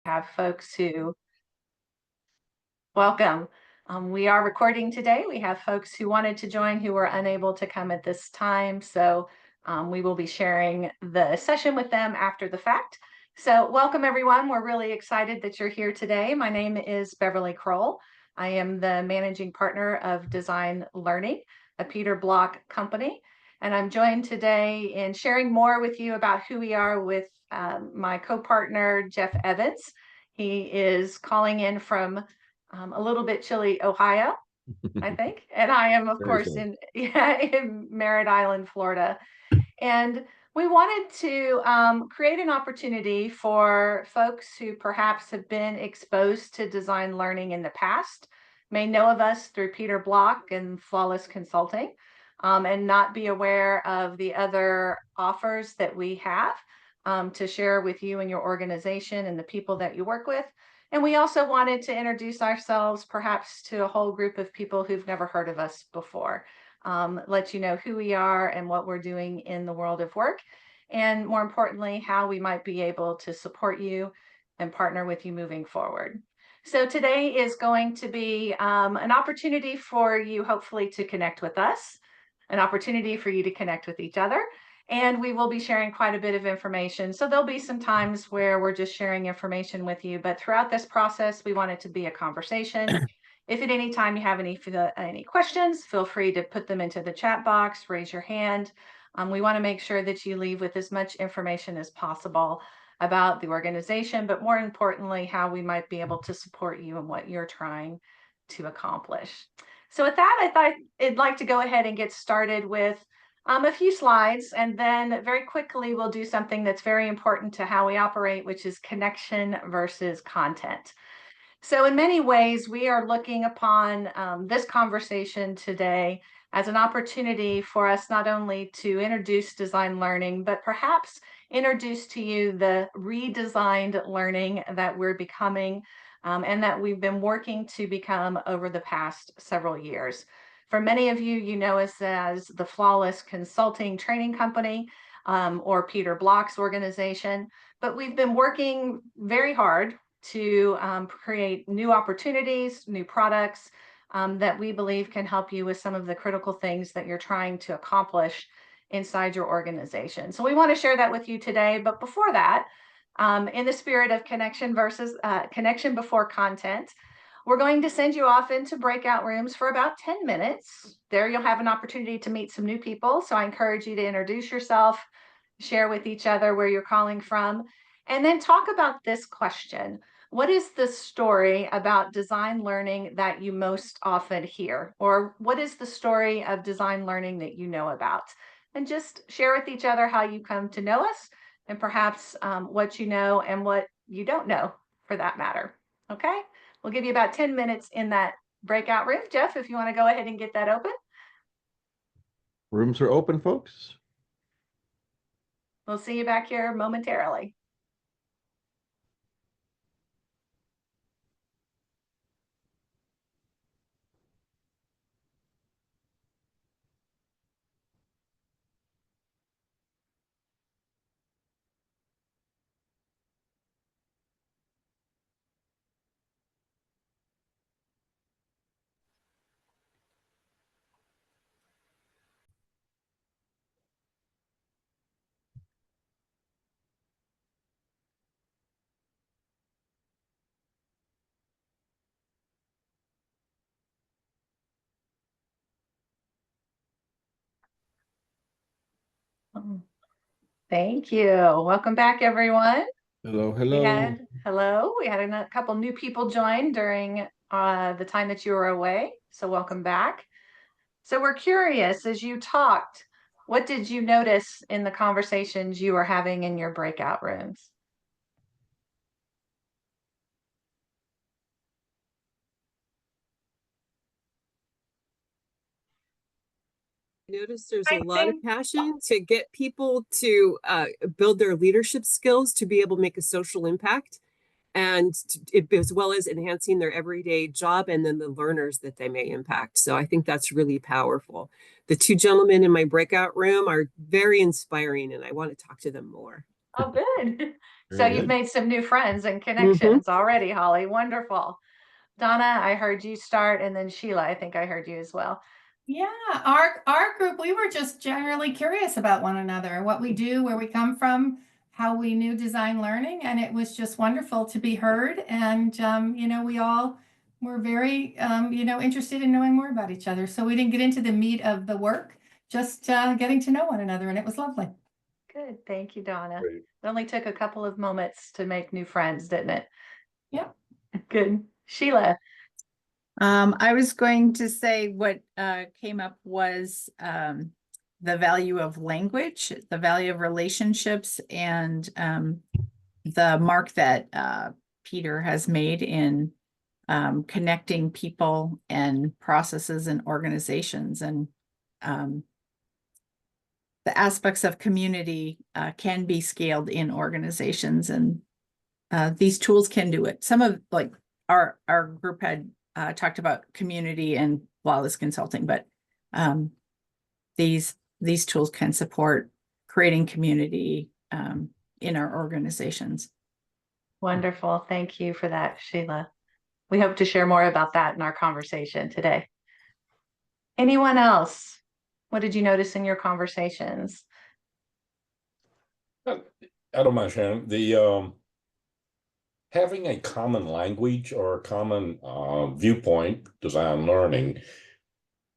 have folks who welcome. We are recording today. We have folks who wanted to join who were unable to come at this time. So we will be sharing the session with them after the fact. So welcome everyone. We're really excited that you're here today. My name is Beverly Kroll. I am the managing partner of ReDesigned Learning, a Peter Block company. And I'm joined today in sharing more with you about who we are with my co-partner, Jeff Evans. He is calling in from a little bit chilly Ohio, I think. And I am, of course, in Merritt Island, Florida. And we wanted to create an opportunity for folks who perhaps have been exposed to design learning in the past, may know of us through Peter Block and Flawless Consulting, and not be aware of the other offers that we have to share with you and your organization and the people that you work with. And we also wanted to introduce ourselves perhaps to a whole group of people who've never heard of us before, let you know who we are and what we're doing in the world of work, and more importantly, how we might be able to support you and partner with you moving forward. So today is going to be an opportunity for you, hopefully, to connect with us, an opportunity for you to connect with each other. And we will be sharing quite a bit of information. So there'll be some times where we're just sharing information with you, but throughout this process, we want it to be a conversation. If at any time you have any questions, feel free to put them into the chat box, raise your hand. We want to make sure that you leave with as much information as possible about the organization, but more importantly, how we might be able to support you and what you're trying to accomplish. So with that, I thought I'd like to go ahead and get started with a few slides, and then very quickly we'll do something that's very important to how we operate, which is connection versus content. So in many ways, we are looking upon this conversation today as an opportunity for us not only to introduce design learning, but perhaps introduce to you the redesigned learning that we're becoming and that we've been working to become over the past several years. For many of you, you know us as the Flawless Consulting Training Company or Peter Block's organization, but we've been working very hard to create new opportunities, new products that we believe can help you with some of the critical things that you're trying to accomplish inside your organization. So we want to share that with you today. But before that, in the spirit of connection before content, we're going to send you off into breakout rooms for about 10 minutes. There you'll have an opportunity to meet some new people. So I encourage you to introduce yourself, share with each other where you're calling from, and then talk about this question. What is the story about design learning that you most often hear? Or what is the story of design learning that you know about? And just share with each other how you come to know us and perhaps what you know and what you don't know for that matter. Okay? We'll give you about 10 minutes in that breakout room. Jeff, if you want to go ahead and get that open. Rooms are open, folks. We'll see you back here momentarily. Thank you. Welcome back, everyone. Hello, hello. We had a couple new people join during the time that you were away. So welcome back. So we're curious, as you talked, what did you notice in the conversations you were having in your breakout rooms? Notice there's a lot of passion to get people to build their leadership skills to be able to make a social impact, and as well as enhancing their everyday job and then the learners that they may impact. So I think that's really powerful. The two gentlemen in my breakout room are very inspiring, and I want to talk to them more. Oh, good. So Very you've good. made some new friends and connections already, Holly. Wonderful. Donna, I heard you start, and then Sheila, I think I heard you as well. Yeah, our group, we were just generally curious about one another, what we do, where we come from, how we knew design learning, and it was just wonderful to be heard. And we all were very interested in knowing more about each other. So we didn't get into the meat of the work, just getting to know one another, and it was lovely. Good. Thank you, Donna. Great. It only took a couple of moments to make new friends, didn't it? Yeah. Good. Sheila. I was going to say what came up was the value of language, the value of relationships, and the mark that Peter has made in connecting people and processes and organizations. And the aspects of community can be scaled in organizations, and these tools can do it. Some of our group had talked about community and flawless consulting, but these tools can support creating community in our organizations. Wonderful. Thank you for that, Sheila. We hope to share more about that in our conversation today. Anyone else? What did you notice in your conversations? I don't mind sharing. The having a common language or a common viewpoint, design learning.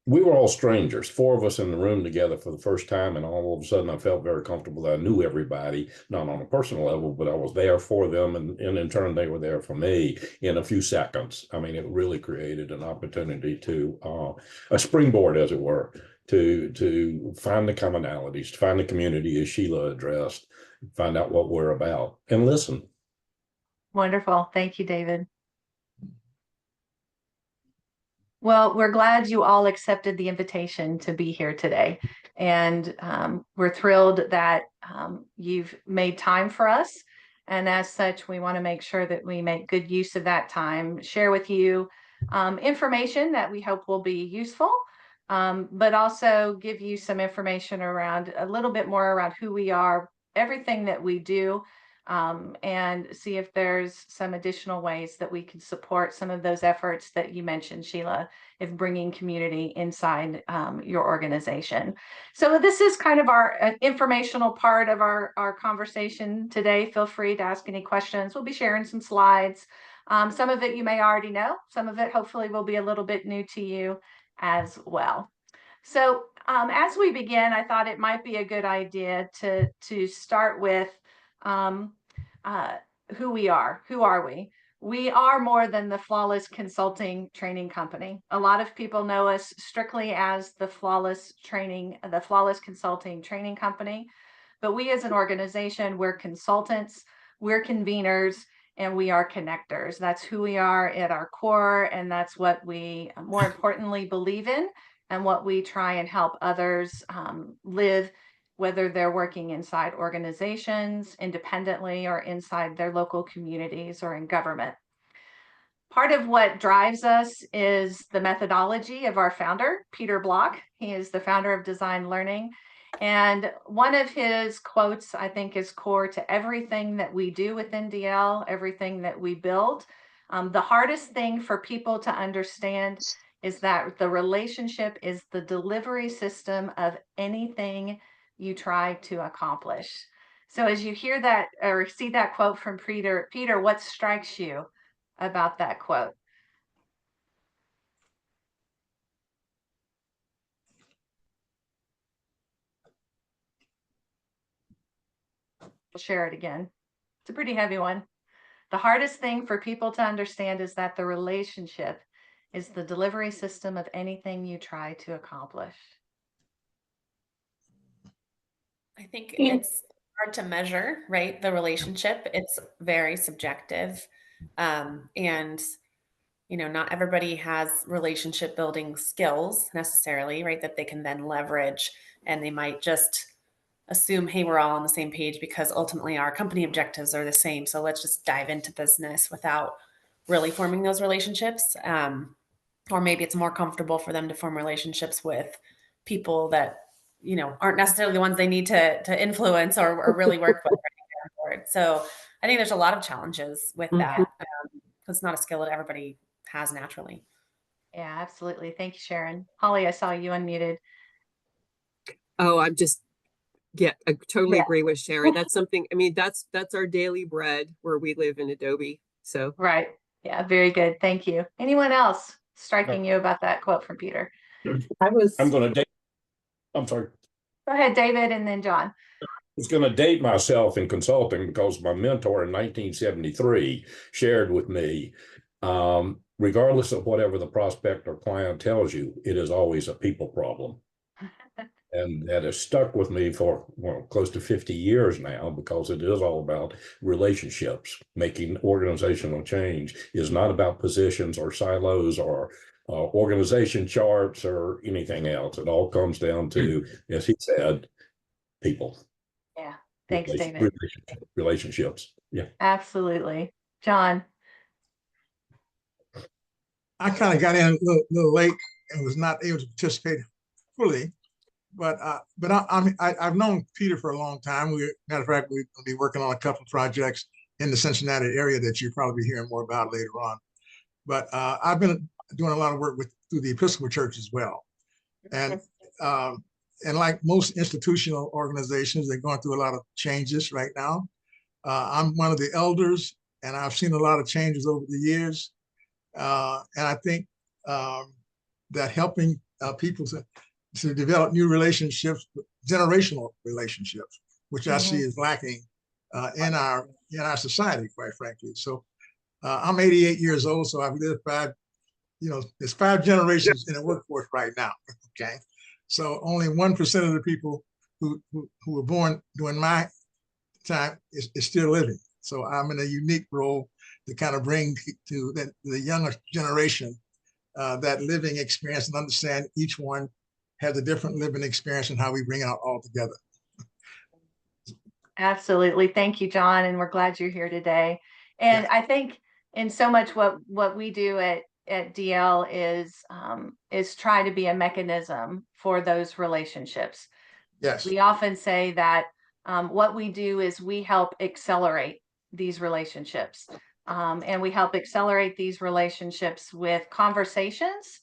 We were all strangers, four of us in the room together for the first time, and all of a sudden I felt very comfortable that I knew everybody, not on a personal level, but I was there for them, and in turn they were there for me in a few seconds. I mean, it really created an opportunity to a springboard, as it were, to find the commonalities, to find the community, as Sheila addressed, find out what we're about, and listen. Wonderful. Thank you, David. Well, we're glad you all accepted the invitation to be here today. And we're thrilled that you've made time for us. And as such, we want to make sure that we make good use of that time, share with you information that we hope will be useful, but also give you some information around a little bit more around who we are, everything that we do, and see if there's some additional ways that we can support some of those efforts that you mentioned, Sheila, if bringing community inside your organization. So this is kind of our informational part of our conversation today. Feel free to ask any questions. We'll be sharing some slides. Some of it you may already know. Some of it hopefully will be a little bit new to you as well. So as we begin, I thought it might be a good idea to start with who we are. Who are we? We are more than the Flawless Consulting Training Company. A lot of people know us strictly as the Flawless Consulting Training Company, but we as an organization, we're consultants, we're conveners, and we are connectors. That's who we are at our core, and that's what we more importantly believe in, and what we try and help others live, whether they're working inside organizations, independently, or inside their local communities or in government. Part of what drives us is the methodology of our founder, Peter Block. He is the founder of Design Learning. And one of his quotes, I think, is core to everything that we do within DL, everything that we build. The hardest thing for people to understand is that the relationship is the delivery system of anything you try to accomplish. So as you hear that or see that quote from Peter, what strikes you about that quote? I'll share it again. It's a pretty heavy one. The hardest thing for people to understand is that the relationship is the delivery system of anything you try to accomplish. I think it's hard to measure, right? The relationship, it's very subjective. And, not everybody has relationship building skills necessarily, right? That they can then leverage, and they might just assume, hey, we're all on the same page because ultimately our company objectives are the same. So let's just dive into business without really forming those relationships. Or maybe it's more comfortable for them to form relationships with people that, aren't necessarily the ones they need to influence or really work with. forward. So I think there's a lot of challenges with that. It's not a skill that everybody has naturally. Yeah, absolutely. Thank you, Sharon. Holly, I saw you unmuted. Oh, I totally Yeah. agree with Sharon. That's something, I mean, that's our daily bread where we live in Adobe. So Right. Yeah, very good. Thank you. Anyone else striking you about that quote from Peter? I'm going to date. I'm sorry. Go ahead, David, and then John. I was going to date myself in consulting because my mentor in 1973 shared with me, regardless of whatever the prospect or client tells you, it is always a people problem. And that has stuck with me for close to 50 years now, because it is all about relationships. Making organizational change is not about positions or silos or organization charts or anything else. It all comes down to, as he said, people. Yeah. Thanks, David. Relationships. Yeah. Absolutely. John. I kind of got in a little late and was not able to participate fully. But I've known Peter for a long time. Matter of fact, we'll be working on a couple of projects in the Cincinnati area that you'll probably be hearing more about later on. But I've been doing a lot of work through the Episcopal Church as well, and like most institutional organizations, they're going through a lot of changes right now. I'm one of the elders, and I've seen a lot of changes over the years, and I think that helping people to develop new relationships, generational relationships, which I see is lacking in our society, quite frankly. So I'm 88 years old, so I've lived there's 5 generations in the workforce right now. Okay, so only 1% of the people who were born during my time is still living. So I'm in a unique role to kind of bring to the younger generation that living experience and understand each one has a different living experience and how we bring it out all together. Absolutely. Thank you, John. And we're glad you're here today. And I think in so much what we do at DL is try to be a mechanism for those relationships. Yes. We often say that what we do is we help accelerate these relationships. And we help accelerate these relationships with conversations,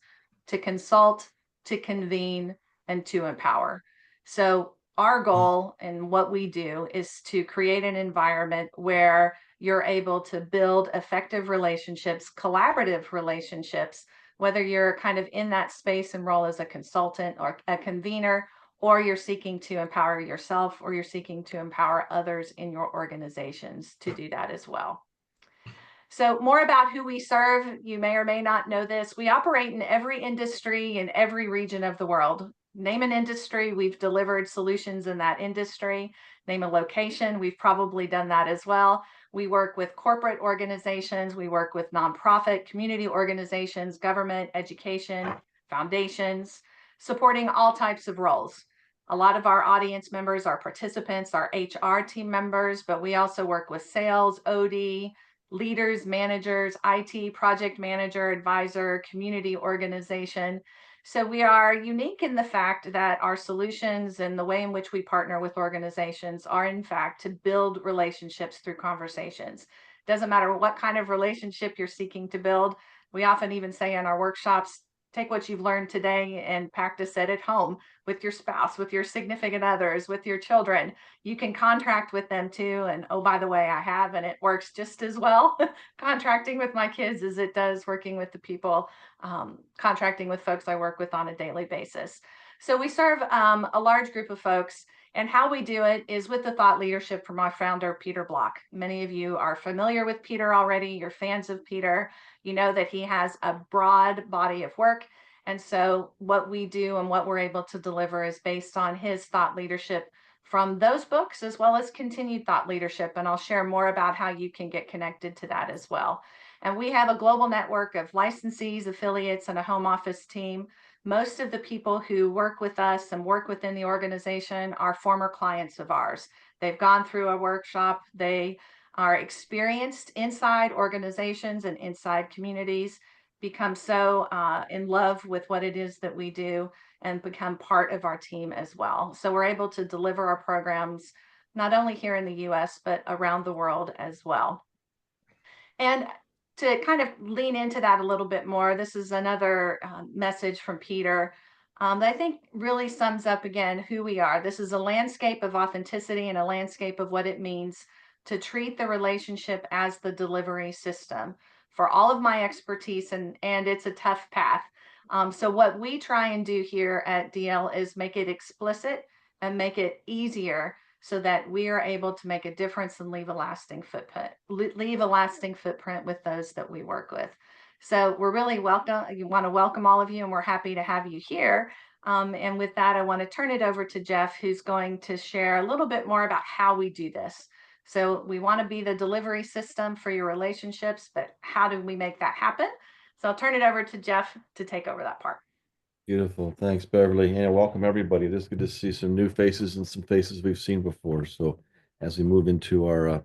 to consult, to convene, and to empower. So our goal and what we do is to create an environment where you're able to build effective relationships, collaborative relationships, whether you're kind of in that space and role as a consultant or a convener, or you're seeking to empower yourself, or you're seeking to empower others in your organizations to do that as well. So more about who we serve. You may or may not know this. We operate in every industry in every region of the world. Name an industry, we've delivered solutions in that industry. Name a location, we've probably done that as well. We work with corporate organizations. We work with nonprofit, community organizations, government, education, foundations, supporting all types of roles. A lot of our audience members are participants, our HR team members, but we also work with sales, OD, leaders, managers, IT, project manager, advisor, community organization. So we are unique in the fact that our solutions and the way in which we partner with organizations are in fact to build relationships through conversations. Doesn't matter what kind of relationship you're seeking to build. We often even say in our workshops, take what you've learned today and practice it at home with your spouse, with your significant others, with your children. You can contract with them too. And oh, by the way, I have, and it works just as well contracting with my kids as it does working with the people, contracting with folks I work with on a daily basis. So we serve a large group of folks. And how we do it is with the thought leadership from our founder, Peter Block. Many of you are familiar with Peter already. You're fans of Peter. You know that he has a broad body of work. And so what we do and what we're able to deliver is based on his thought leadership from those books, as well as continued thought leadership. And I'll share more about how you can get connected to that as well. And we have a global network of licensees, affiliates, and a home office team. Most of the people who work with us and work within the organization are former clients of ours. They've gone through a workshop. They are experienced inside organizations and inside communities, become so in love with what it is that we do, and become part of our team as well. So we're able to deliver our programs not only here in the US, but around the world as well. And to kind of lean into that a little bit more, this is another message from Peter that I think really sums up again who we are. This is a landscape of authenticity and a landscape of what it means to treat the relationship as the delivery system for all of my expertise, and it's a tough path. So what we try and do here at DL is make it explicit and make it easier so that we are able to make a difference and leave a lasting footprint, with those that we work with. So we're really welcome. You want to welcome all of you, and we're happy to have you here. And with that, I want to turn it over to Jeff, who's going to share a little bit more about how we do this. So we want to be the delivery system for your relationships, but how do we make that happen? So I'll turn it over to Jeff to take over that part. Beautiful. Thanks, Beverly. And welcome, everybody. It is good to see some new faces and some faces we've seen before. So as we move into our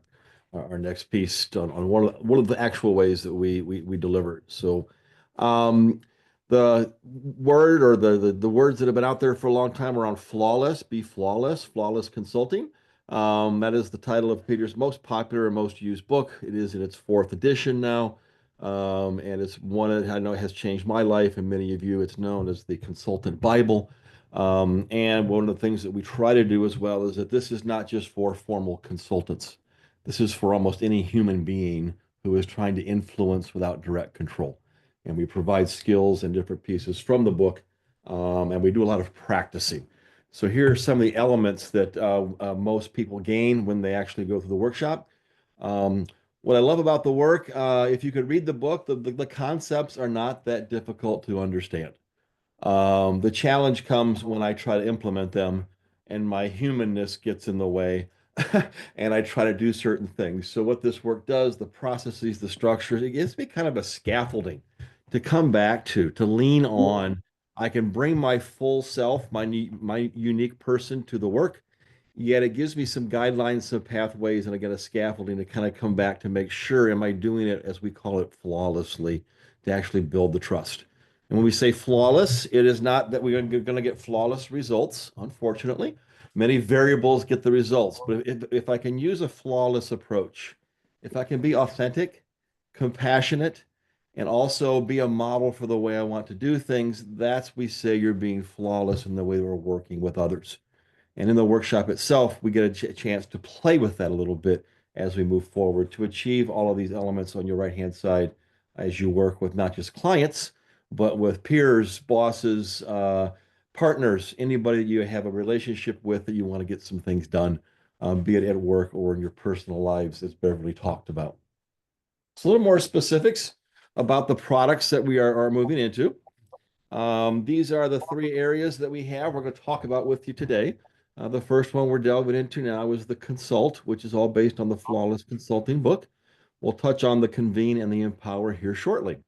next piece on one of the actual ways that we deliver. So the word or the words that have been out there for a long time around flawless, be flawless, flawless consulting. That is the title of Peter's most popular and most used book. It is in its 4th edition now. And it's one that I know has changed my life and many of you. It's known as the Consultant Bible. And one of the things that we try to do as well is that this is not just for formal consultants. This is for almost any human being who is trying to influence without direct control. And we provide skills and different pieces from the book, and we do a lot of practicing. So here are some of the elements that most people gain when they actually go through the workshop. What I love about the work, if you could read the book, the concepts are not that difficult to understand. The challenge comes when I try to implement them and my humanness gets in the way and I try to do certain things. So what this work does, the processes, the structures, it gives me kind of a scaffolding to come back to lean on. I can bring my full self, my unique person to the work. Yet it gives me some guidelines, some pathways, and I get a scaffolding to kind of come back to make sure, am I doing it, as we call it, flawlessly, to actually build the trust. And when we say flawless, it is not that we're going to get flawless results, unfortunately. Many variables get the results, but if I can use a flawless approach, if I can be authentic, compassionate, and also be a model for the way I want to do things, that's we say you're being flawless in the way we're working with others. And in the workshop itself, we get a chance to play with that a little bit as we move forward to achieve all of these elements on your right-hand side as you work with not just clients, but with peers, bosses, partners, anybody that you have a relationship with that you want to get some things done, be it at work or in your personal lives, as Beverly talked about. So a little more specifics about the products that we are moving into. These are the 3 areas that we have we're going to talk about with you today. The first one we're delving into now is the Consult, which is all based on the Flawless Consulting book. We'll touch on the Convene and the Empower here shortly.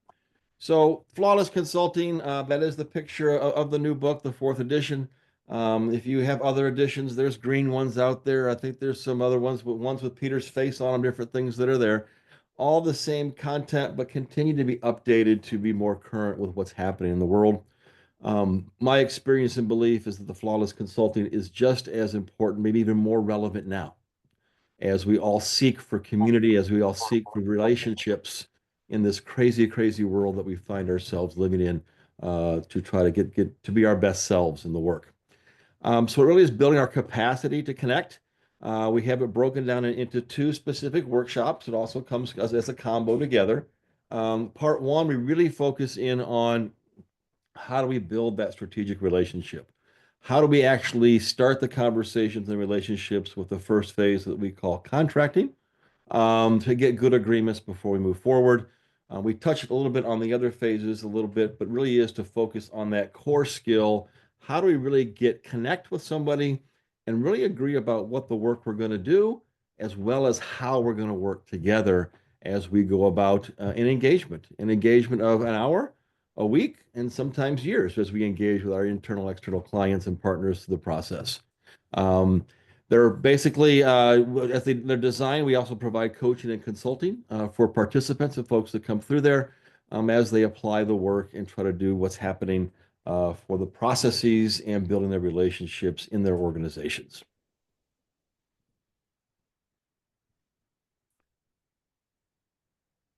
So Flawless Consulting, that is the picture of the new book, the 4th edition. If you have other editions, there's green ones out there. I think there's some other ones with Peter's face on them, different things that are there. All the same content, but continue to be updated to be more current with what's happening in the world. My experience and belief is that the flawless consulting is just as important, maybe even more relevant now, as we all seek for community, as we all seek for relationships in this crazy, crazy world that we find ourselves living in, to try to get to be our best selves in the work. So it really is building our capacity to connect. We have it broken down into 2 specific workshops. It also comes as a combo together. Part 1, we really focus in on how do we build that strategic relationship? How do we actually start the conversations and relationships with the first phase that we call contracting, to get good agreements before we move forward? We touched a little bit on the other phases a little bit, but really is to focus on that core skill. How do we really connect with somebody and really agree about what the work we're going to do, as well as how we're going to work together as we go about an engagement of an hour, a week, and sometimes years as we engage with our internal, external clients and partners through the process. They're basically, as they're designed, we also provide coaching and consulting for participants and folks that come through there as they apply the work and try to do what's happening for the processes and building their relationships in their organizations.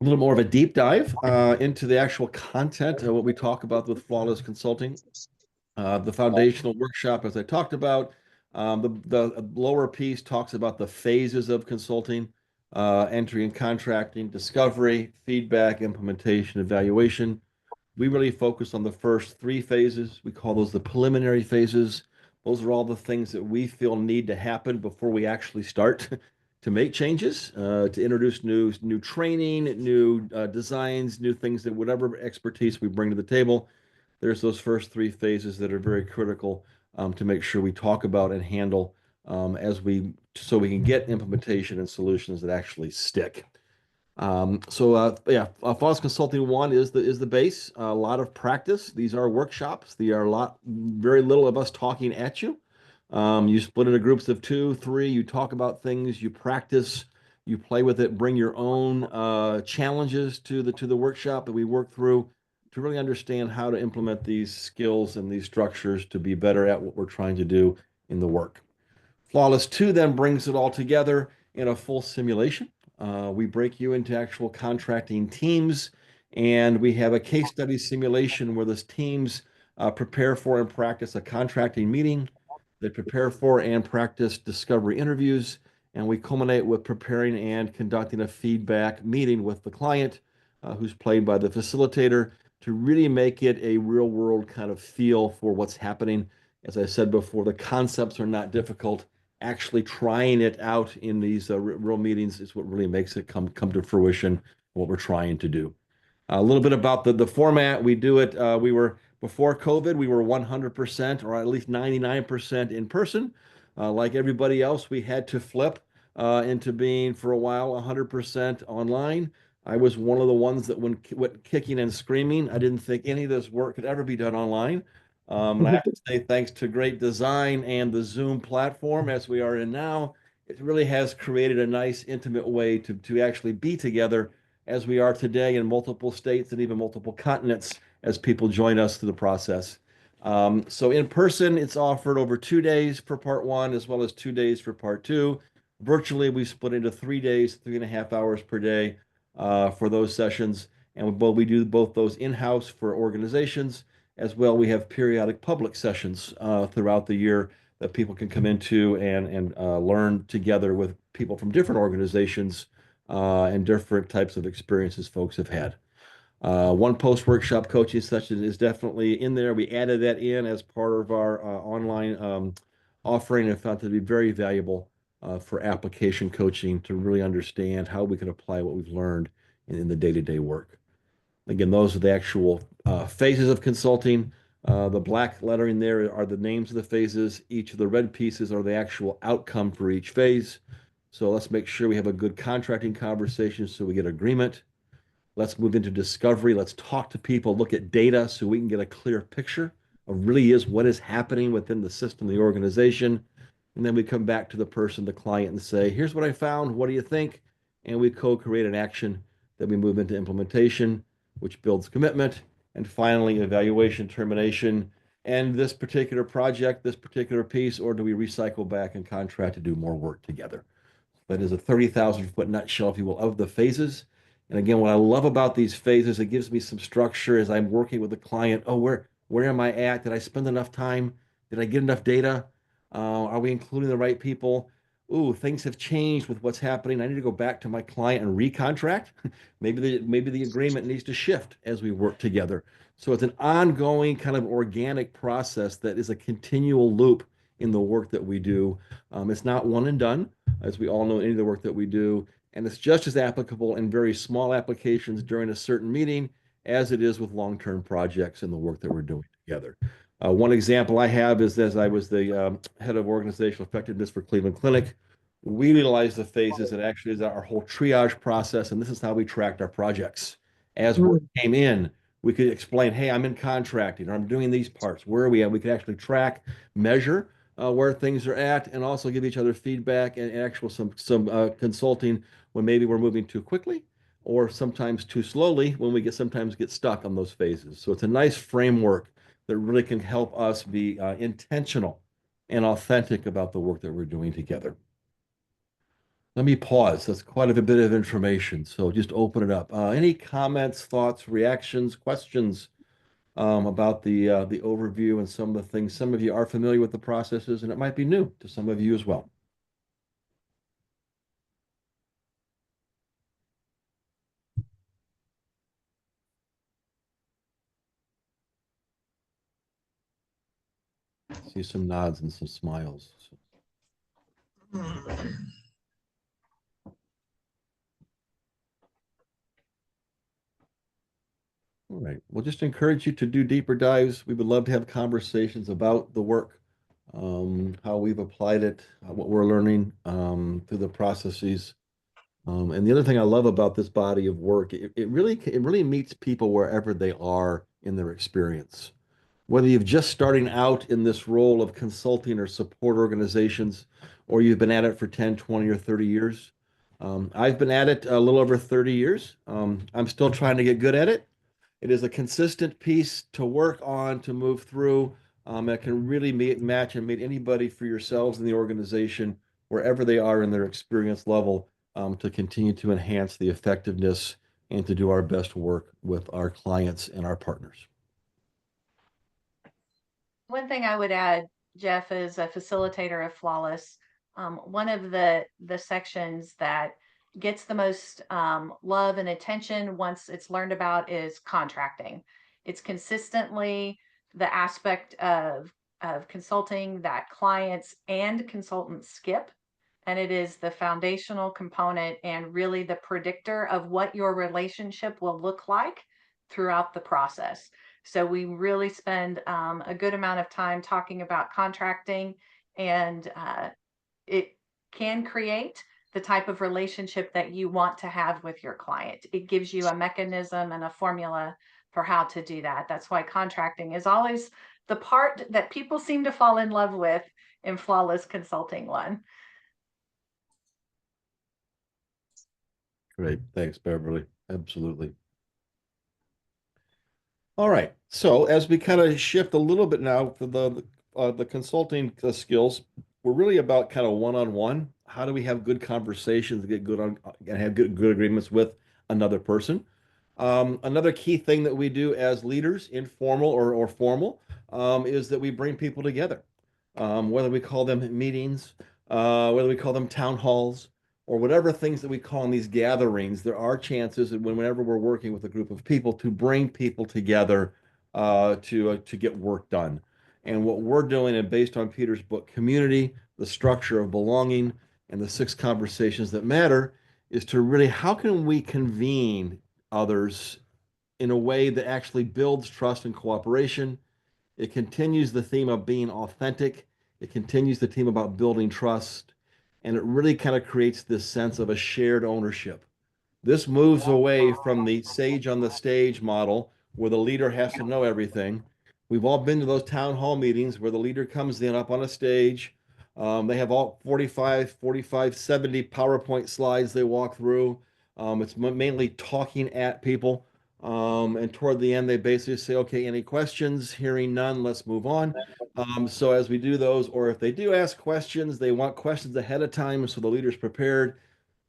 a little more of a deep dive into the actual content of what we talk about with flawless consulting. The foundational workshop, as I talked about, the lower piece talks about the phases of consulting, entry and contracting, discovery, feedback, implementation, evaluation. We really focus on the first three phases. We call those the preliminary phases. Those are all the things that we feel need to happen before we actually start to make changes, to introduce new training, new designs, new things that whatever expertise we bring to the table. There's those first three phases that are very critical to make sure we talk about and handle so we can get implementation and solutions that actually stick. Flawless Consulting 1 is the base. A lot of practice. These are workshops. They are very little of us talking at you. You split into groups of 2, 3. You talk about things. You practice. You play with it. Bring your own challenges to the workshop that we work through to really understand how to implement these skills and these structures to be better at what we're trying to do in the work. Flawless 2 then brings it all together in a full simulation. We break you into actual contracting teams, and we have a case study simulation where those teams prepare for and practice a contracting meeting. They prepare for and practice discovery interviews, and we culminate with preparing and conducting a feedback meeting with the client, who's played by the facilitator, to really make it a real world kind of feel for what's happening. As I said before, the concepts are not difficult. Actually trying it out in these real meetings is what really makes it come to fruition, what we're trying to do. A little bit about the format. We do it, before COVID, we were 100% or at least 99% in person. Like everybody else, we had to flip into being for a while 100% online. I was one of the ones that went kicking and screaming. I didn't think any of this work could ever be done online. And I have to say, thanks to ReDesigned and the Zoom platform, as we are in now, it really has created a nice, intimate way to actually be together as we are today in multiple states and even multiple continents as people join us through the process. So in person, it's offered over 2 days for part 1, as well as 2 days for part 2. Virtually, we split into 3 days, 3.5 hours per day for those sessions. And we do both those in-house for organizations, as well. We have periodic public sessions throughout the year that people can come into and learn together with people from different organizations and different types of experiences folks have had. One post-workshop coaching session is definitely in there. We added that in as part of our online offering and found it to be very valuable for application coaching to really understand how we can apply what we've learned in the day-to-day work. Again, those are the actual phases of consulting. The black lettering there are the names of the phases. Each of the red pieces are the actual outcome for each phase. So let's make sure we have a good contracting conversation so we get agreement. Let's move into discovery. Let's talk to people, look at data so we can get a clear picture of really what is happening within the system, the organization. And then we come back to the person, the client, and say, here's what I found. What do you think? And we co-create an action that we move into implementation, which builds commitment. And finally, evaluation, termination. And this particular project, this particular piece, or do we recycle back and contract to do more work together? That is a 30,000-foot nutshell, if you will, of the phases. And again, what I love about these phases, it gives me some structure as I'm working with the client. Oh, where am I at? Did I spend enough time? Did I get enough data? Are we including the right people? Ooh, things have changed with what's happening. I need to go back to my client and recontract. maybe the agreement needs to shift as we work together. So it's an ongoing kind of organic process that is a continual loop in the work that we do. It's not one and done, as we all know, any of the work that we do. And it's just as applicable in very small applications during a certain meeting as it is with long-term projects and the work that we're doing together. One example I have is as I was the head of organizational effectiveness for Cleveland Clinic, we utilized the phases that actually is our whole triage process, and this is how we tracked our projects. As work came in, we could explain, hey, I'm in contracting, or I'm doing these parts. Where are we at? We could actually track, measure where things are at, and also give each other feedback and actual some consulting when maybe we're moving too quickly or sometimes too slowly when we sometimes get stuck on those phases. So it's a nice framework that really can help us be intentional and authentic about the work that we're doing together. Let me pause. That's quite a bit of information. So just open it up. Any comments, thoughts, reactions, questions about the overview and some of the things? Some of you are familiar with the processes, and it might be new to some of you as well. See some nods and some smiles. All right. We'll just encourage you to do deeper dives. We would love to have conversations about the work, how we've applied it, what we're learning through the processes. And the other thing I love about this body of work, it really meets people wherever they are in their experience. Whether you've just starting out in this role of consulting or support organizations, or you've been at it for 10, 20, or 30 years. I've been at it a little over 30 years. I'm still trying to get good at it. It is a consistent piece to work on, to move through. That can really match and meet anybody for yourselves in the organization, wherever they are in their experience level, to continue to enhance the effectiveness and to do our best work with our clients and our partners. One thing I would add, Jeff, is a facilitator of Flawless. One of the sections that gets the most love and attention once it's learned about is contracting. It's consistently the aspect of consulting that clients and consultants skip. And it is the foundational component and really the predictor of what your relationship will look like throughout the process. So we really spend a good amount of time talking about contracting, and it can create the type of relationship that you want to have with your client. It gives you a mechanism and a formula for how to do that. That's why contracting is always the part that people seem to fall in love with in Flawless Consulting One. Great. Thanks, Beverly. Absolutely. All right. So as we kind of shift a little bit now to the consulting skills, we're really about kind of one-on-one. How do we have good conversations, get good on and have good agreements with another person? Another key thing that we do as leaders, informal or formal, is that we bring people together. Whether we call them meetings, whether we call them town halls, or whatever things that we call in these gatherings, there are chances that whenever we're working with a group of people to bring people together to get work done. And what we're doing, and based on Peter's book, Community, the structure of belonging, and the 6 conversations that matter, is to really, how can we convene others in a way that actually builds trust and cooperation? It continues the theme of being authentic. It continues the theme about building trust. And it really kind of creates this sense of a shared ownership. This moves away from the sage on the stage model where the leader has to know everything. We've all been to those town hall meetings where the leader comes in up on a stage. They have all 45, 70 PowerPoint slides they walk through. It's mainly talking at people. And toward the end, they basically say, okay, any questions? Hearing none, let's move on. So as we do those, or if they do ask questions, they want questions ahead of time so the leader's prepared.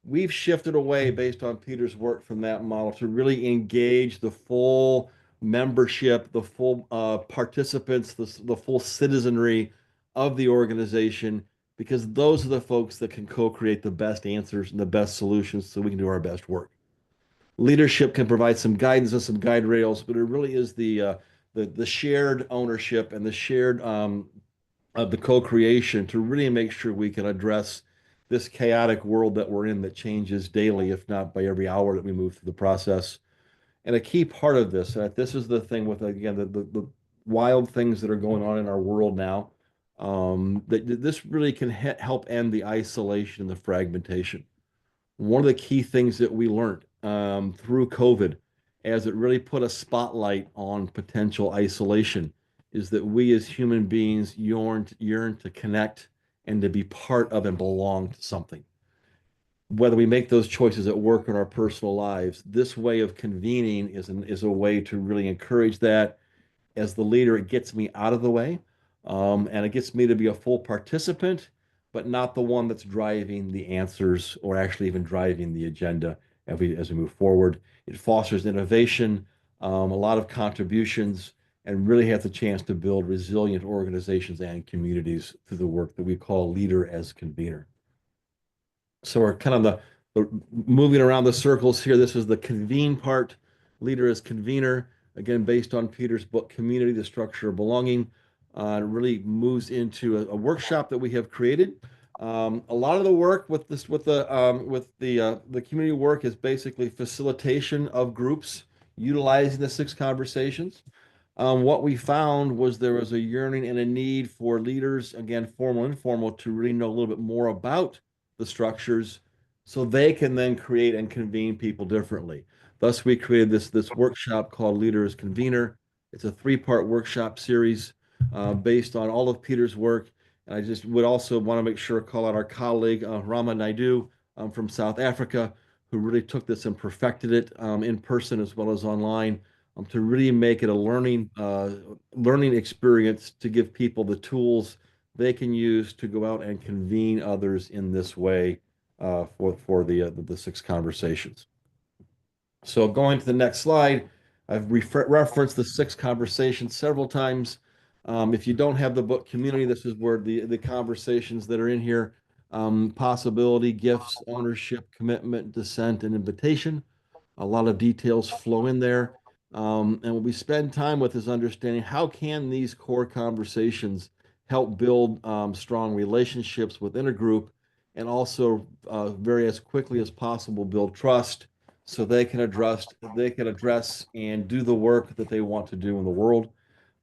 We've shifted away based on Peter's work from that model to really engage the full membership, the full participants, the full citizenry of the organization, because those are the folks that can co-create the best answers and the best solutions so we can do our best work. Leadership can provide some guidance and some guide rails, but it really is the shared ownership and the shared of the co-creation to really make sure we can address this chaotic world that we're in that changes daily, if not by every hour that we move through the process. And a key part of this, and this is the thing with, again, the wild things that are going on in our world now, that this really can help end the isolation and the fragmentation. One of the key things that we learned through COVID, as it really put a spotlight on potential isolation, is that we as human beings yearn to connect and to be part of and belong to something. Whether we make those choices at work or in our personal lives, this way of convening is a way to really encourage that. As the leader, it gets me out of the way, and it gets me to be a full participant, but not the one that's driving the answers or actually even driving the agenda as we move forward. It fosters innovation, a lot of contributions, and really has a chance to build resilient organizations and communities through the work that we call Leader as Convener. So we're kind of moving around the circles here. This is the convene part, Leader as Convener, again, based on Peter's book, Community, the Structure of Belonging. It really moves into a workshop that we have created. A lot of the work with the community work is basically facilitation of groups utilizing the 6 conversations. What we found was there was a yearning and a need for leaders, again, formal and informal, to really know a little bit more about the structures so they can then create and convene people differently. Thus, we created this workshop called Leader as Convener. It's a 3-part workshop series based on all of Peter's work. And I just would also want to make sure to call out our colleague, Rama Naidu from South Africa, who really took this and perfected it in person as well as online to really make it a learning experience to give people the tools they can use to go out and convene others in this way for the 6 conversations. So going to the next slide, I've referenced the 6 conversations several times. If you don't have the book Community, this is where the conversations that are in here, possibility, gifts, ownership, commitment, dissent, and invitation. A lot of details flow in there. And what we spend time with is understanding how can these core conversations help build strong relationships within a group, and also very as quickly as possible build trust so they can address and do the work that they want to do in the world.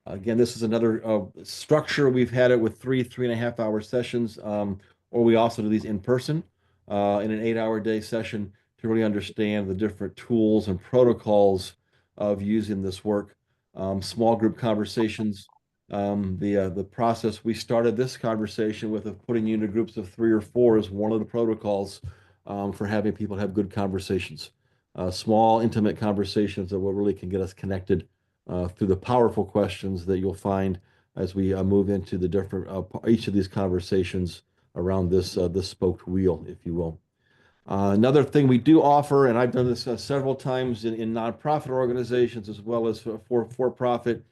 Again, this is another structure. We've had it with 3.5-hour sessions, or we also do these in person in an 8-hour day session to really understand the different tools and protocols of using this work. Small group conversations. The process we started this conversation with of putting you into groups of 3 or 4 is one of the protocols for having people have good conversations. Small, intimate conversations are what really can get us connected through the powerful questions that you'll find as we move into the different each of these conversations around this spoked wheel, if you will. Another thing we do offer, and I've done this several times in nonprofit organizations as well as for-profit,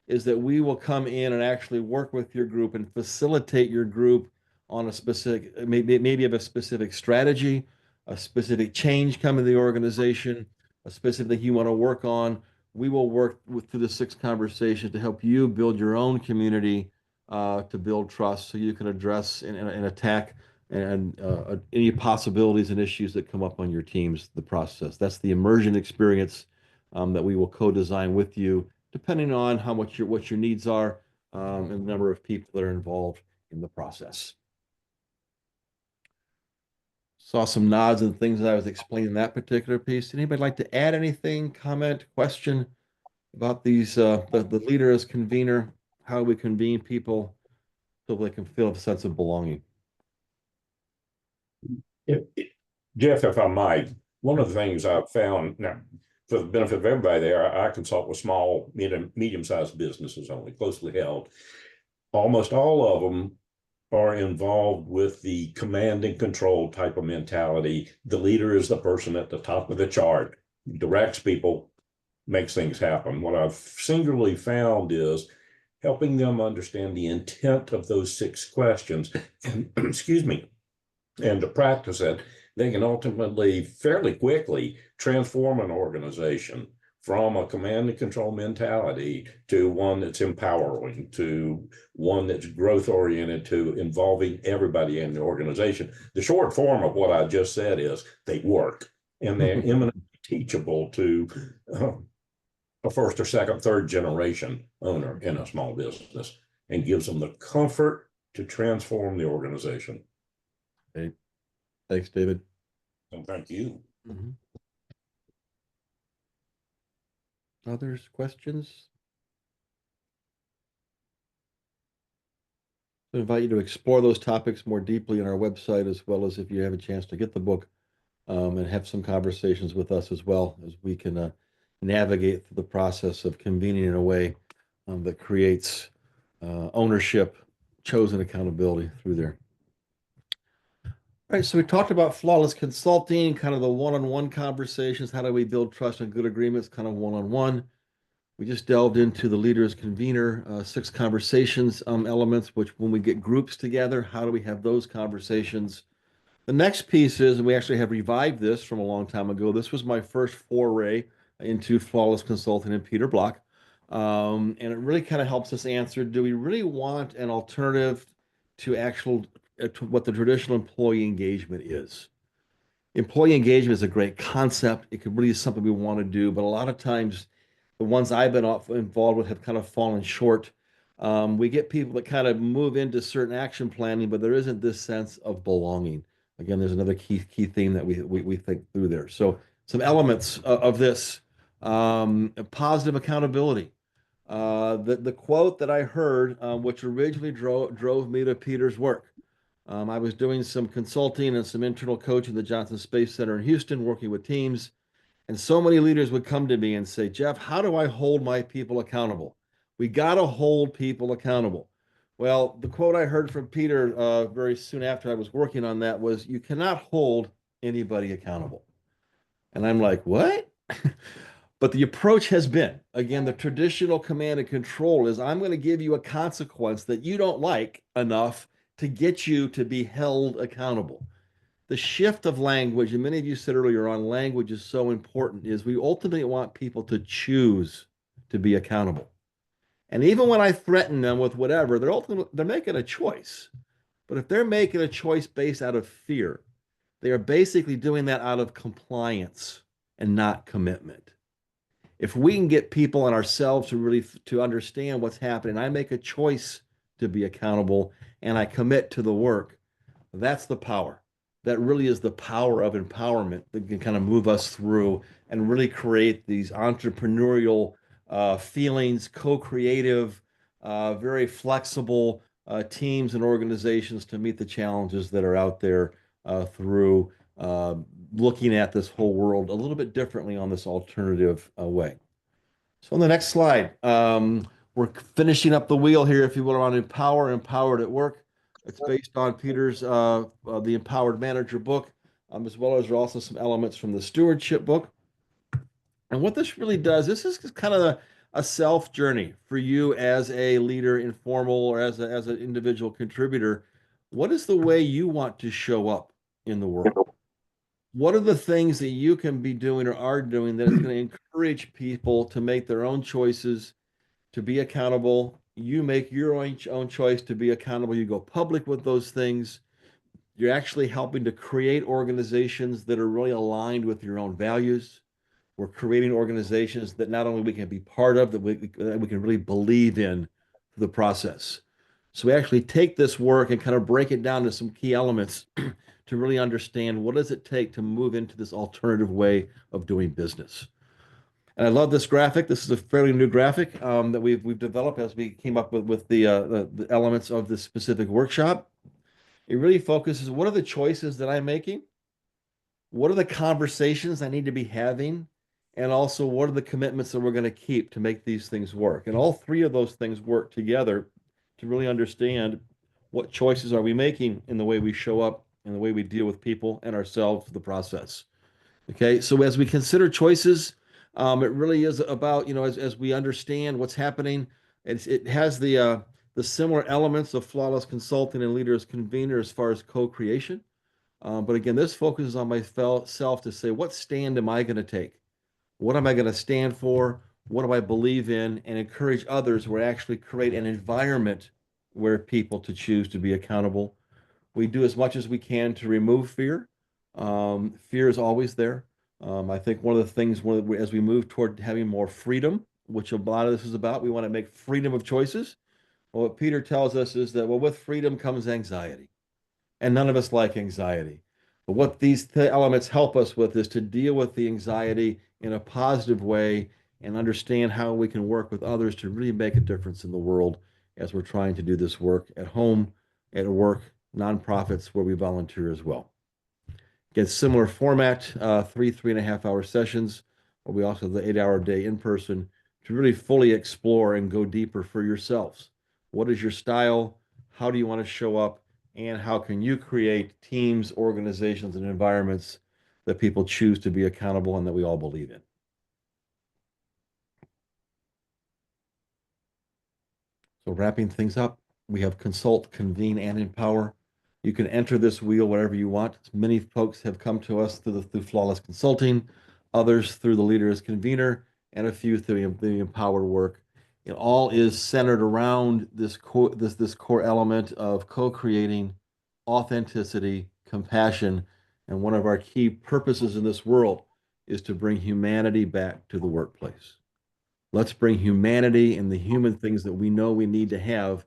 is that we will come in and actually work with your group and facilitate your group on a specific, maybe of a specific strategy, a specific change coming to the organization, a specific thing you want to work on. We will work through the 6 conversations to help you build your own community to build trust so you can address and attack and any possibilities and issues that come up on your teams, the process. That's the immersion experience that we will co-design with you, depending on what your needs are and the number of people that are involved in the process. Saw some nods and things as I was explaining that particular piece. Anybody like to add anything, comment, question about these, the leader as convener, how we convene people so they can feel a sense of belonging? Jeff, if I might, one of the things I've found now, for the benefit of everybody there, I consult with small, medium-sized businesses only, closely held. Almost all of them are involved with the command and control type of mentality. The leader is the person at the top of the chart, directs people, makes things happen. What I've singularly found is helping them understand the intent of those 6 questions and excuse me, and to practice it, they can ultimately fairly quickly transform an organization from a command and control mentality to one that's empowering, to one that's growth oriented, to involving everybody in the organization. The short form of what I just said is they work, and they're eminently teachable to a first or second, third generation owner in a small business, and gives them the comfort to transform the organization. Okay. Thanks, David. And thank you. Mm-hmm. Others, questions? I invite you to explore those topics more deeply on our website, as well as if you have a chance to get the book and have some conversations with us as well, as we can navigate through the process of convening in a way that creates ownership, chosen accountability through there. All right, so we talked about flawless consulting, kind of the one-on-one conversations. How do we build trust and good agreements, kind of one-on-one. We just delved into the leaders convener, 6 conversations elements, which when we get groups together, how do we have those conversations? The next piece is, and we actually have revived this from a long time ago. This was my first foray into flawless consulting and Peter Block. And it really kind of helps us answer, do we really want an alternative to to what the traditional employee engagement is? Employee engagement is a great concept. It could really be something we want to do, but a lot of times the ones I've been involved with have kind of fallen short. We get people that kind of move into certain action planning, but there isn't this sense of belonging. Again, there's another key theme that we think through there. So some elements of this, positive accountability. The quote that I heard, which originally drove me to Peter's work. I was doing some consulting and some internal coaching at the Johnson Space Center in Houston, working with teams. And so many leaders would come to me and say, Jeff, how do I hold my people accountable? We got to hold people accountable. Well, the quote I heard from Peter very soon after I was working on that was, you cannot hold anybody accountable. And I'm like, what? But the approach has been, again, the traditional command and control is, I'm going to give you a consequence that you don't like enough to get you to be held accountable. The shift of language, and many of you said earlier on, language is so important, is we ultimately want people to choose to be accountable. And even when I threaten them with whatever, they're making a choice. But if they're making a choice based out of fear, they are basically doing that out of compliance and not commitment. If we can get people and ourselves to really to understand what's happening, I make a choice to be accountable and I commit to the work, that's the power. That really is the power of empowerment that can kind of move us through and really create these entrepreneurial feelings, co-creative, very flexible teams and organizations to meet the challenges that are out there through looking at this whole world a little bit differently on this alternative way. So on the next slide, we're finishing up the wheel here, if you will, around empowered at work. It's based on Peter's the Empowered Manager book, as well as there are also some elements from the Stewardship book. And what this really does, this is kind of a self journey for you as a leader, informal, or as an individual contributor. What is the way you want to show up in the world? What are the things that you can be doing or are doing that is going to encourage people to make their own choices, to be accountable? You make your own choice to be accountable. You go public with those things. You're actually helping to create organizations that are really aligned with your own values. We're creating organizations that not only we can be part of, that we can really believe in the process. So we actually take this work and kind of break it down to some key elements to really understand what does it take to move into this alternative way of doing business. And I love this graphic. This is a fairly new graphic that we've developed as we came up with the elements of this specific workshop. It really focuses, what are the choices that I'm making? What are the conversations I need to be having? And also, what are the commitments that we're going to keep to make these things work? And all 3 of those things work together to really understand what choices are we making in the way we show up and the way we deal with people and ourselves for the process. Okay, so as we consider choices, it really is about, as we understand what's happening, it has the similar elements of flawless consulting and leaders convener as far as co-creation. But again, this focuses on myself to say, what stand am I going to take? What am I going to stand for? What do I believe in? And encourage others where actually create an environment where people to choose to be accountable. We do as much as we can to remove fear. Fear is always there. I think one of the things as we move toward having more freedom, which a lot of this is about, we want to make freedom of choices. Well, what Peter tells us is that, well, with freedom comes anxiety. And none of us like anxiety. But what these elements help us with is to deal with the anxiety in a positive way and understand how we can work with others to really make a difference in the world as we're trying to do this work at home, at work, nonprofits where we volunteer as well. Again, similar format, 3.5 hour sessions, or we also have the 8-hour day in person to really fully explore and go deeper for yourselves. What is your style? How do you want to show up? and how can you create teams, organizations, and environments that people choose to be accountable and that we all believe in. So wrapping things up, we have consult, convene, and empower. You can enter this wheel wherever you want. Many folks have come to us through Flawless Consulting, others through the Leader as Convener, and a few through the empowered work. It all is centered around this core element of co-creating authenticity, compassion, and one of our key purposes in this world is to bring humanity back to the workplace. Let's bring humanity and the human things that we know we need to have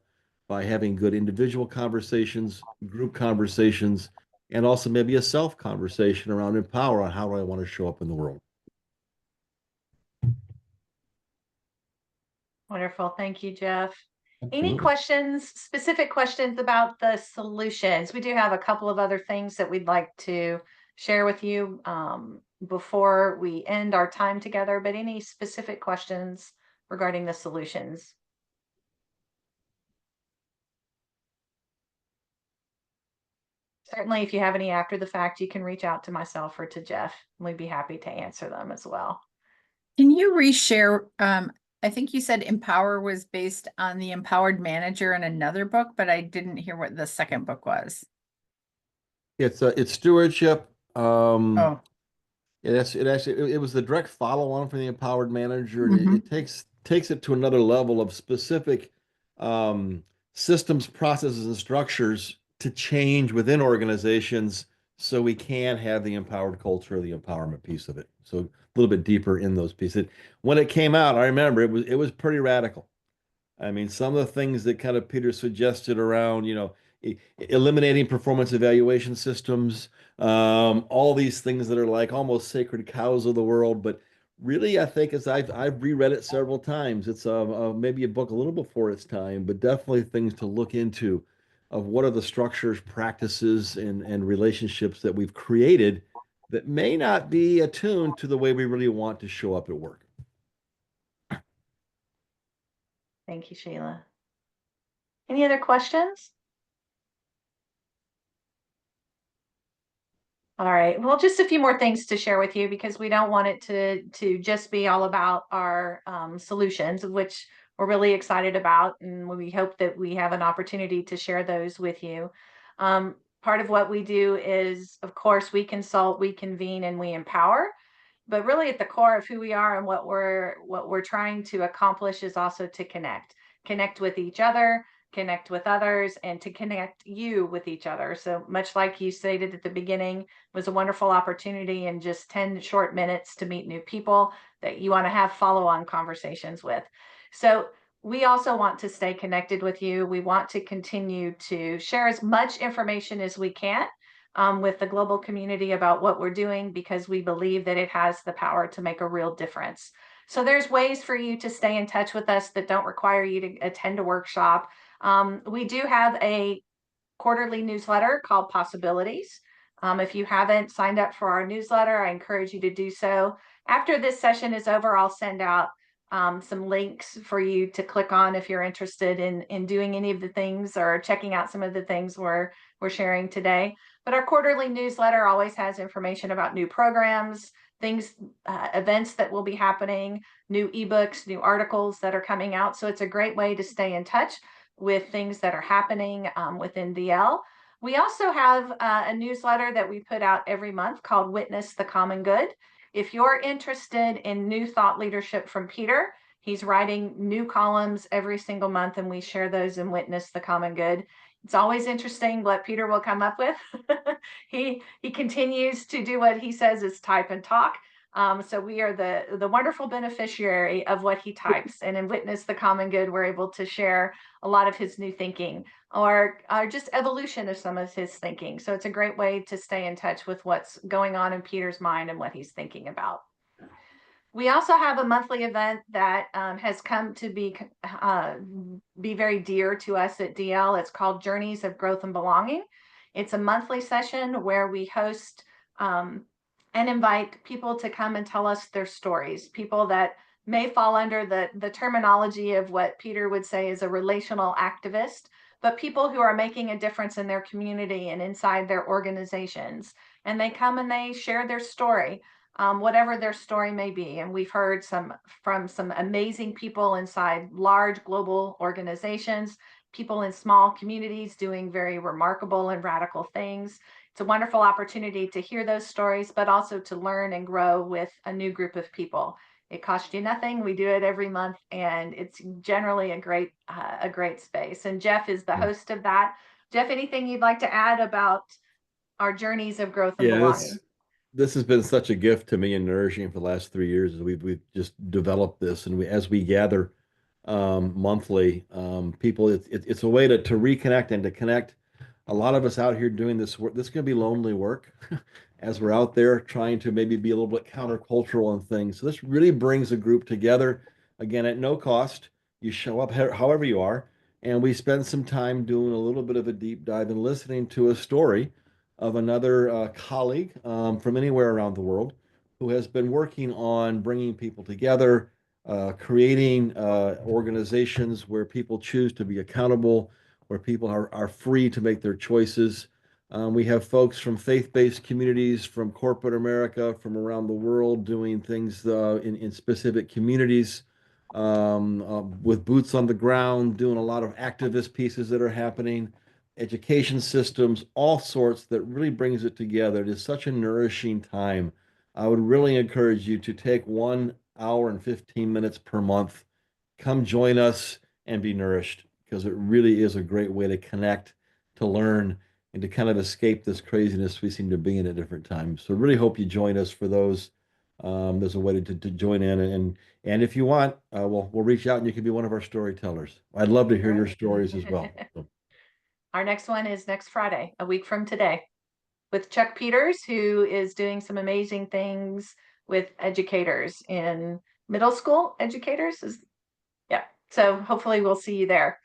by having good individual conversations, group conversations, and also maybe a self conversation around empower on how do I want to show up in the world. Wonderful. Thank you, Jeff. Any Absolutely. questions, specific questions about the solutions? We do have a couple of other things that we'd like to share with you before we end our time together, but any specific questions regarding the solutions? Certainly, if you have any after the fact, you can reach out to myself or to Jeff. We'd be happy to answer them as well. Can you reshare? I think you said Empower was based on the Empowered Manager in another book, but I didn't hear what the second book was. It's stewardship. Oh, It was the direct follow-on from the Empowered Manager, and Mhm. it takes it to another level of specific systems, processes, and structures to change within organizations so we can have the empowered culture, the empowerment piece of it. So a little bit deeper in those pieces. When it came out, I remember it was pretty radical. I mean, some of the things that kind of Peter suggested around, eliminating performance evaluation systems, all these things that are like almost sacred cows of the world. But really, I think as I've reread it several times, it's maybe a book a little before its time, but definitely things to look into of what are the structures, practices, and relationships that we've created that may not be attuned to the way we really want to show up at work. Thank you, Sheila. Any other questions? All right. Well, just a few more things to share with you because we don't want it to just be all about our solutions, which we're really excited about, and we hope that we have an opportunity to share those with you. Part of what we do is, of course, we consult, we convene, and we empower. But really, at the core of who we are and what we're trying to accomplish is also to connect with each other, connect with others, and to connect you with each other. So much like you stated at the beginning, was a wonderful opportunity in just 10 short minutes to meet new people that you want to have follow-on conversations with. So we also want to stay connected with you. We want to continue to share as much information as we can with the global community about what we're doing because we believe that it has the power to make a real difference. So there's ways for you to stay in touch with us that don't require you to attend a workshop. We do have a quarterly newsletter called Possibilities. If you haven't signed up for our newsletter, I encourage you to do so. After this session is over, I'll send out some links for you to click on if you're interested in doing any of the things or checking out some of the things we're sharing today. But our quarterly newsletter always has information about new programs, things, events that will be happening, new ebooks, new articles that are coming out. So it's a great way to stay in touch with things that are happening within DL. We also have a newsletter that we put out every month called Witness the Common Good. If you're interested in new thought leadership from Peter, he's writing new columns every single month, and we share those in Witness the Common Good. It's always interesting what Peter will come up with. He continues to do what he says is type and talk. So we are the wonderful beneficiary of what he types. And in Witness the Common Good, we're able to share a lot of his new thinking or just evolution of some of his thinking. So it's a great way to stay in touch with what's going on in Peter's mind and what he's thinking about. We also have a monthly event that has come to be very dear to us at DL. It's called Journeys of Growth and Belonging. It's a monthly session where we host and invite people to come and tell us their stories, people that may fall under the terminology of what Peter would say is a relational activist, but people who are making a difference in their community and inside their organizations. And they come and they share their story, whatever their story may be. And we've heard from some amazing people inside large global organizations, people in small communities doing very remarkable and radical things. It's a wonderful opportunity to hear those stories, but also to learn and grow with a new group of people. It costs you nothing. We do it every month, and it's generally a great space. And Jeff is the host of that. Jeff, anything you'd like to add about our journeys of growth and belonging? This has been such a gift to me and nourishing for the last 3 years as we've just developed this, and as we gather monthly, people, it's a way to reconnect and to connect. A lot of us out here doing this work, this is going to be lonely work as we're out there trying to maybe be a little bit countercultural and things. So this really brings a group together, again, at no cost. You show up however you are, and we spend some time doing a little bit of a deep dive and listening to a story of another colleague from anywhere around the world who has been working on bringing people together, creating organizations where people choose to be accountable, where people are free to make their choices. We have folks from faith-based communities, from corporate America, from around the world doing things in specific communities with boots on the ground, doing a lot of activist pieces that are happening, education systems, all sorts that really brings it together. It is such a nourishing time. I would really encourage you to take 1 hour and 15 minutes per month. Come join us and be nourished, because it really is a great way to connect, to learn, and to kind of escape this craziness we seem to be in at different times. So really hope you join us for those. There's a way to join in, and if you want, we'll reach out and you can be one of our storytellers. I'd love to hear your stories as well. So. Our next one is next Friday, a week from today, with Chuck Peters, who is doing some amazing things with educators in middle school educators. So hopefully we'll see you there.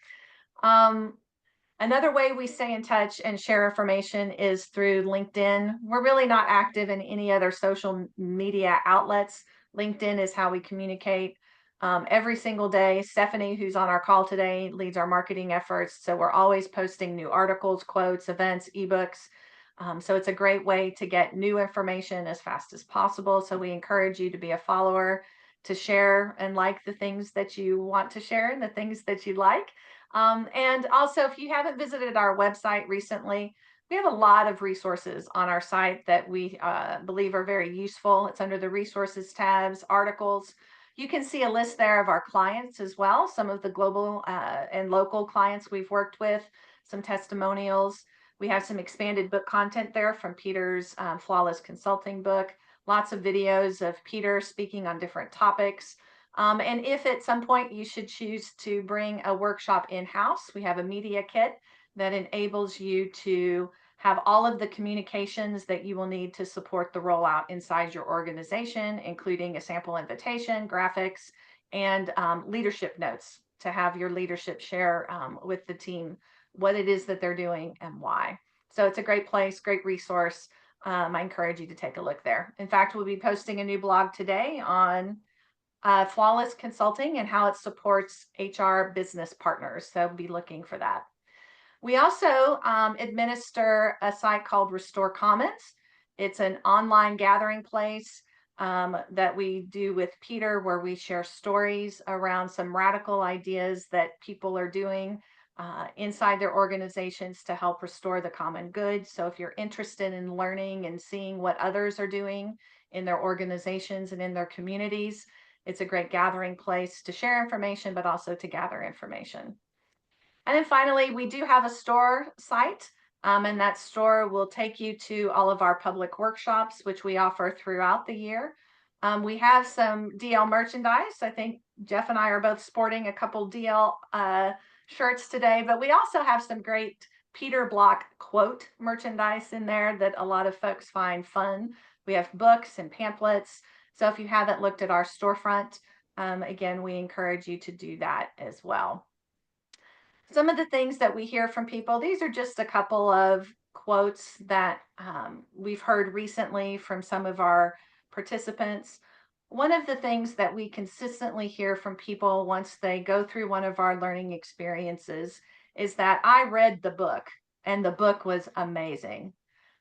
Another way we stay in touch and share information is through LinkedIn. We're really not active in any other social media outlets. LinkedIn is how we communicate every single day. Stephanie, who's on our call today, leads our marketing efforts. So we're always posting new articles, quotes, events, ebooks. So it's a great way to get new information as fast as possible. So we encourage you to be a follower, to share and like the things that you want to share and the things that you like. And also, if you haven't visited our website recently, we have a lot of resources on our site that we believe are very useful. It's under the resources tabs, articles. You can see a list there of our clients as well, some of the global and local clients we've worked with, some testimonials. We have some expanded book content there from Peter's Flawless Consulting book, lots of videos of Peter speaking on different topics. And if at some point you should choose to bring a workshop in-house, we have a media kit that enables you to have all of the communications that you will need to support the rollout inside your organization, including a sample invitation, graphics, and leadership notes to have your leadership share with the team what it is that they're doing and why. So it's a great place, great resource. I encourage you to take a look there. In fact, we'll be posting a new blog today on Flawless Consulting and how it supports HR business partners. So be looking for that. We also administer a site called Restore Commons. It's an online gathering place that we do with Peter, where we share stories around some radical ideas that people are doing inside their organizations to help restore the common good. So if you're interested in learning and seeing what others are doing in their organizations and in their communities, it's a great gathering place to share information, but also to gather information. And then finally, we do have a store site, and that store will take you to all of our public workshops, which we offer throughout the year. We have some DL merchandise. I think Jeff and I are both sporting a couple DL shirts today, but we also have some great Peter Block quote merchandise in there that a lot of folks find fun. We have books and pamphlets. So if you haven't looked at our storefront, again, we encourage you to do that as well. Some of the things that we hear from people, these are just a couple of quotes that we've heard recently from some of our participants. One of the things that we consistently hear from people once they go through one of our learning experiences is that I read the book and the book was amazing,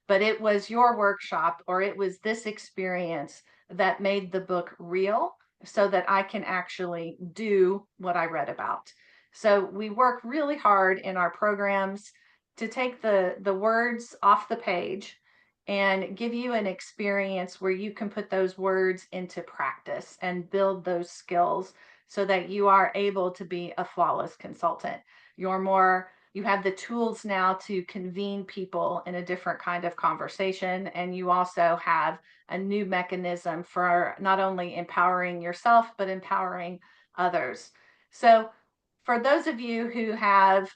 but it was your workshop or it was this experience that made the book real so that I can actually do what I read about. So we work really hard in our programs to take the words off the page and give you an experience where you can put those words into practice and build those skills so that you are able to be a flawless consultant. You have the tools now to convene people in a different kind of conversation. And you also have a new mechanism for not only empowering yourself, but empowering others. So for those of you who have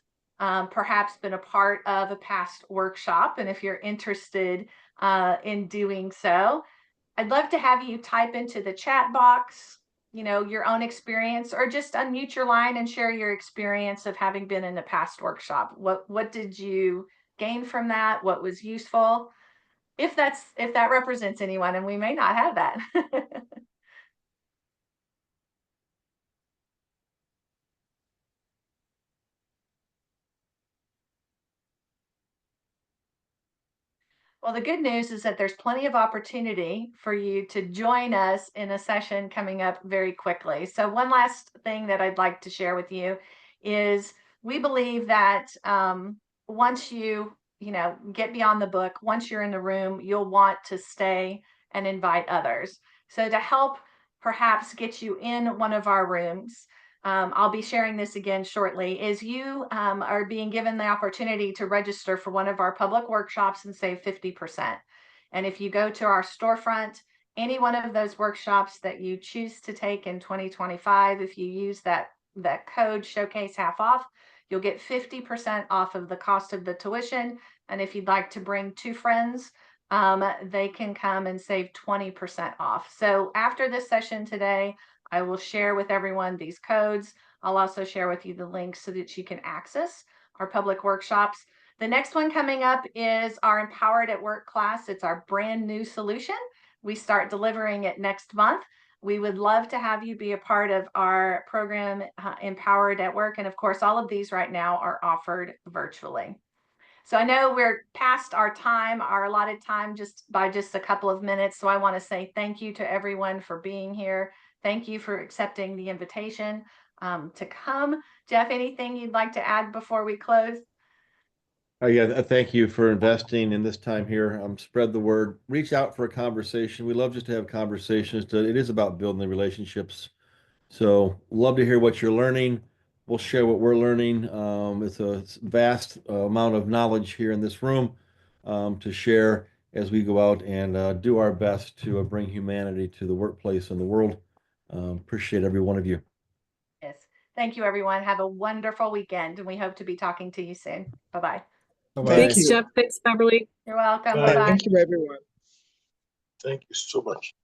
perhaps been a part of a past workshop, and if you're interested in doing so, I'd love to have you type into the chat box, your own experience, or just unmute your line and share your experience of having been in a past workshop. What did you gain from that? What was useful? If that represents anyone, and we may not have that. Well, the good news is that there's plenty of opportunity for you to join us in a session coming up very quickly. So one last thing that I'd like to share with you is we believe that once you get beyond the book, once you're in the room, you'll want to stay and invite others. So to help perhaps get you in one of our rooms, I'll be sharing this again shortly, is you are being given the opportunity to register for one of our public workshops and save 50%. And if you go to our storefront, any one of those workshops that you choose to take in 2025, if you use that code showcase half off, you'll get 50% off of the cost of the tuition. And if you'd like to bring 2 friends, they can come and save 20% off. So after this session today, I will share with everyone these codes. I'll also share with you the links so that you can access our public workshops. The next one coming up is our Empowered at Work class. It's our brand new solution. We start delivering it next month. We would love to have you be a part of our program, Empowered at Work. And of course, all of these right now are offered virtually. So I know we're past our allotted time by just a couple of minutes. So I want to say thank you to everyone for being here. Thank you for accepting the invitation to come. Jeff, anything you'd like to add before we close? Yeah, thank you for investing in this time here. Spread the word, reach out for a conversation. We love just to have conversations. It is about building the relationships. So love to hear what you're learning. We'll share what we're learning. It's a vast amount of knowledge here in this room to share as we go out and do our best to bring humanity to the workplace and the world. Appreciate every one of you. Yes. Thank you, everyone. Have a wonderful weekend, and we hope to be talking to you soon. Bye-bye. Thanks, Jeff. Thanks, Beverly. You're welcome. Bye. Bye-bye. Thank you, everyone. Thank you so much.